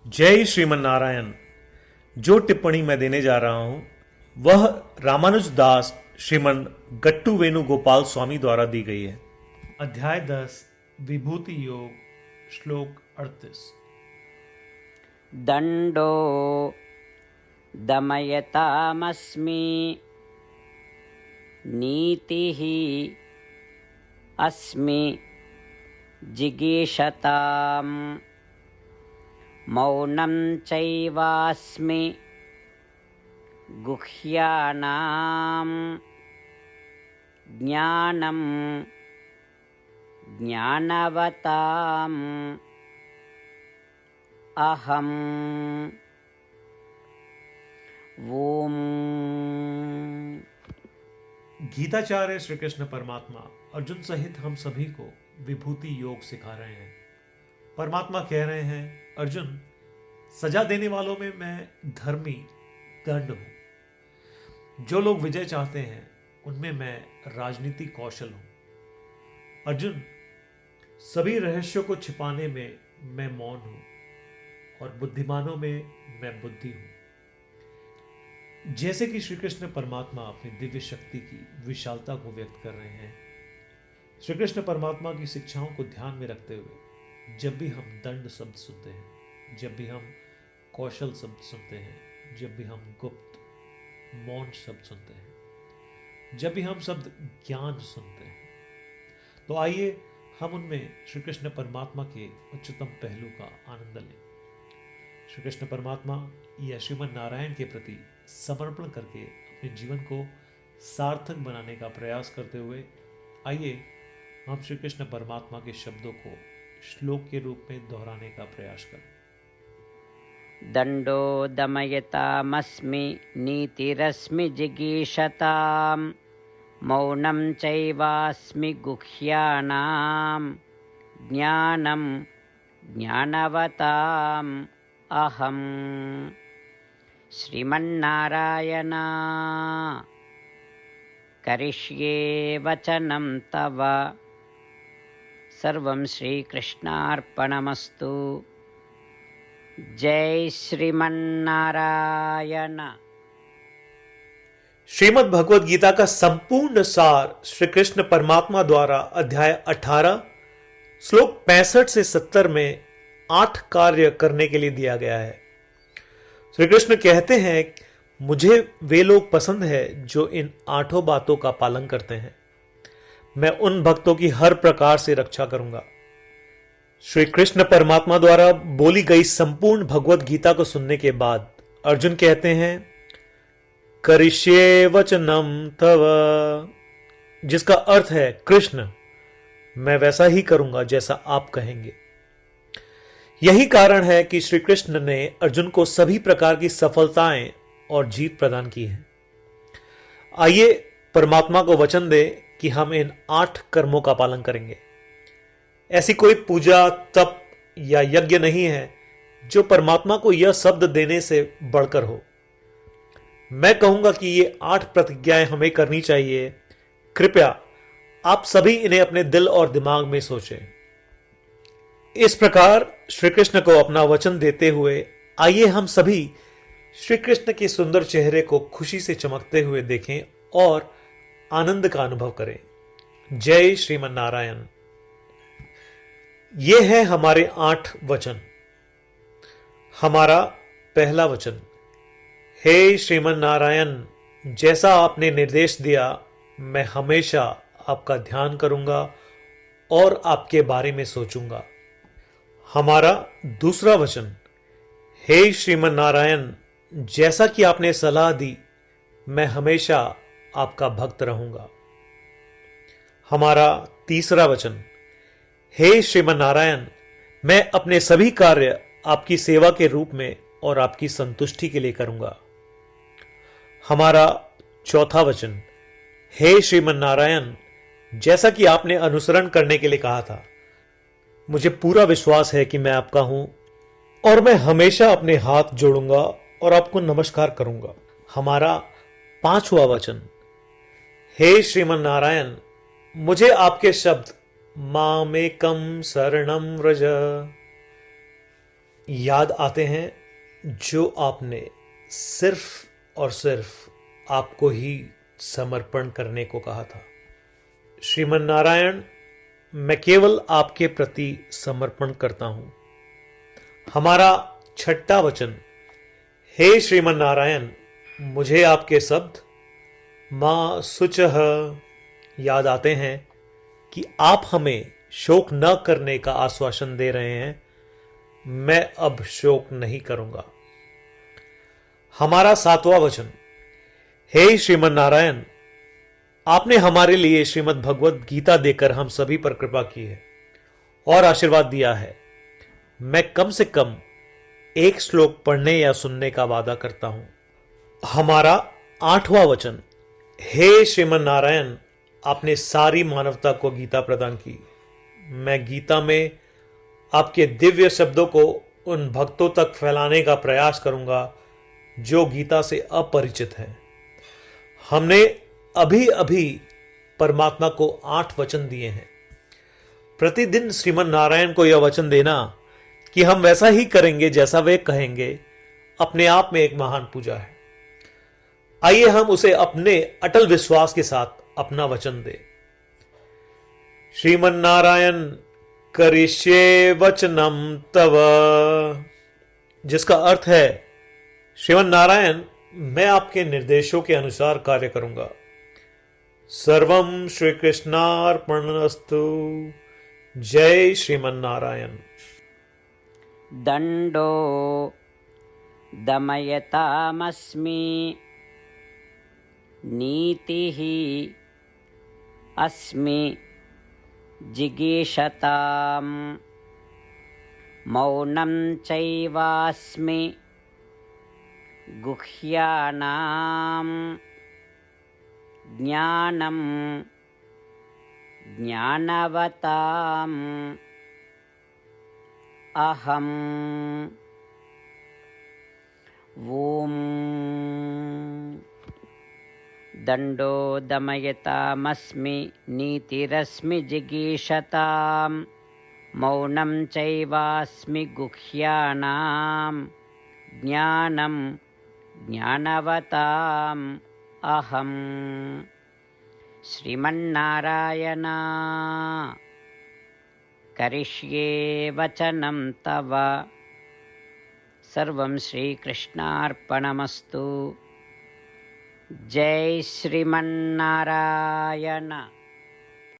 जय श्रीमन नारायण। जो टिप्पणी मैं देने जा रहा हूं वह रामानुज दास श्रीमन गट्टू वेणुगोपाल स्वामी द्वारा दी गई है। अध्याय 10 विभूति योग श्लोक 38। दंडो दमयतामस्मि नीतिः अस्मि जिगीषताम् मौनं चैवास्मि गुह्यानां ज्ञानं ज्ञानवताम् अहम्। ओम। गीताचार्य श्री कृष्ण परमात्मा अर्जुन सहित हम सभी को विभूति योग सिखा रहे हैं। परमात्मा कह रहे हैं, अर्जुन, सजा देने वालों में मैं धर्मी दंड हूं। जो लोग विजय चाहते हैं उनमें मैं राजनीतिक कौशल हूं। अर्जुन, सभी रहस्यों को छिपाने में मैं मौन हूं और बुद्धिमानों में मैं बुद्धि हूं। जैसे कि श्री कृष्ण परमात्मा अपनी दिव्य शक्ति की विशालता को व्यक्त कर रहे हैं, श्री कृष्ण परमात्मा की शिक्षाओं को ध्यान में रखते हुए जब भी हम दंड शब्द सुनते हैं, जब भी हम कौशल शब्द सुनते हैं, जब भी हम गुप्त मौन शब्द सुनते हैं, जब भी हम शब्द ज्ञान सुनते हैं, तो आइए हम उनमें श्री कृष्ण परमात्मा के उच्चतम पहलू का आनंद लें। श्री कृष्ण परमात्मा या श्रीमन नारायण के प्रति समर्पण करके अपने जीवन को सार्थक बनाने का प्रयास करते हुए आइए हम श्री कृष्ण परमात्मा के शब्दों को श्लोक के रूप में दोहराने का प्रयास करें। दंडो दमयतामस्मि नीतिरस्मि जिगीषताम् मौनं चैवास्मि गुह्यानां ज्ञानं ज्ञानवताम् अहम्। श्रीमन्नारायण करिष्ये वचनं तव। सर्वं श्रीकृष्णार्पणमस्तु। जय श्रीमन्नारायण। श्रीमद् भगवद गीता का संपूर्ण सार श्री कृष्ण परमात्मा द्वारा अध्याय 18 श्लोक 65 से 70 में 8 कार्य करने के लिए दिया गया है। श्री कृष्ण कहते हैं, मुझे वे लोग पसंद है जो इन 8 बातों का पालन करते हैं। मैं उन भक्तों की हर प्रकार से रक्षा करूंगा। श्री कृष्ण परमात्मा द्वारा बोली गई संपूर्ण भगवद गीता को सुनने के बाद अर्जुन कहते हैं, करिष्ये वचनम तव, जिसका अर्थ है, कृष्ण, मैं वैसा ही करूंगा जैसा आप कहेंगे। यही कारण है कि श्री कृष्ण ने अर्जुन को सभी प्रकार की सफलताएं और जीत प्रदान की है। आइए परमात्मा को वचन दे कि हम इन 8 कर्मों का पालन करेंगे। ऐसी कोई पूजा, तप या यज्ञ नहीं है जो परमात्मा को यह शब्द देने से बढ़कर हो। मैं कहूंगा कि ये 8 प्रतिज्ञाएं हमें करनी चाहिए। कृपया आप सभी इन्हें अपने दिल और दिमाग में सोचें। इस प्रकार श्री कृष्ण को अपना वचन देते हुए आइए हम सभी श्री कृष्ण के सुंदर चेहरे को खुशी से चमकते हुए देखें और आनंद का अनुभव करें। जय श्रीमन नारायण। ये है हमारे 8 वचन। हमारा पहला वचन, हे श्रीमन नारायण, जैसा आपने निर्देश दिया मैं हमेशा आपका ध्यान करूंगा और आपके बारे में सोचूंगा। हमारा दूसरा वचन, हे श्रीमन नारायण, जैसा कि आपने सलाह दी मैं हमेशा आपका भक्त रहूंगा। हमारा तीसरा वचन, हे श्रीमन नारायण, मैं अपने सभी कार्य आपकी सेवा के रूप में और आपकी संतुष्टि के लिए करूंगा। हमारा चौथा वचन, हे श्रीमन नारायण, जैसा कि आपने अनुसरण करने के लिए कहा था, मुझे पूरा विश्वास है कि मैं आपका हूं और मैं हमेशा अपने हाथ जोड़ूंगा और आपको नमस्कार करूंगा। हमारा पांचवा वचन, हे श्रीमन नारायण, मुझे आपके शब्द मामेकम शरणम व्रज, याद आते हैं जो आपने सिर्फ और सिर्फ आपको ही समर्पण करने को कहा था। श्रीमन नारायण, मैं केवल आपके प्रति समर्पण करता हूं। हमारा छठा वचन, हे श्रीमन नारायण, मुझे आपके शब्द मां शुचः याद आते हैं कि आप हमें शोक न करने का आश्वासन दे रहे हैं। मैं अब शोक नहीं करूंगा। हमारा सातवां वचन, हे श्रीमन नारायण, आपने हमारे लिए श्रीमद् भगवत गीता देकर हम सभी पर कृपा की है और आशीर्वाद दिया है। मैं कम से कम एक श्लोक पढ़ने या सुनने का वादा करता हूं। हमारा आठवां वचन, हे श्रीमन नारायण, आपने सारी मानवता को गीता प्रदान की। मैं गीता में आपके दिव्य शब्दों को उन भक्तों तक फैलाने का प्रयास करूंगा जो गीता से अपरिचित हैं। हमने अभी अभी परमात्मा को 8 वचन दिए हैं। प्रतिदिन श्रीमन नारायण को यह वचन देना कि हम वैसा ही करेंगे जैसा वे कहेंगे, अपने आप में एक महान पूजा है। आइए हम उसे अपने अटल विश्वास के साथ अपना वचन दें। श्रीमन नारायण करिष्ये वचनम तव, जिसका अर्थ है, श्रीमन नारायण, मैं आपके निर्देशों के अनुसार कार्य करूंगा। सर्वम श्री कृष्णार्पणमस्तु। जय श्रीमन नारायण। दंडो दमयतामस्मि, नीतिः अस्मि जिगीषताम्, मौनं चैवास्मि गुह्यानाम्, ज्ञानं ज्ञानवताम् अहम्। ॐ दंडो दमयतामस्मि, नीतिरस्मि जिगीषताम्, मौनं चैवास्मि गुह्यानाम्, ज्ञानं ज्ञानवताम् अहम्। श्रीमन्नारायण करिष्ये वचनं तव। सर्वं श्रीकृष्णार्पणमस्तु। जय श्रीमन्नारायण।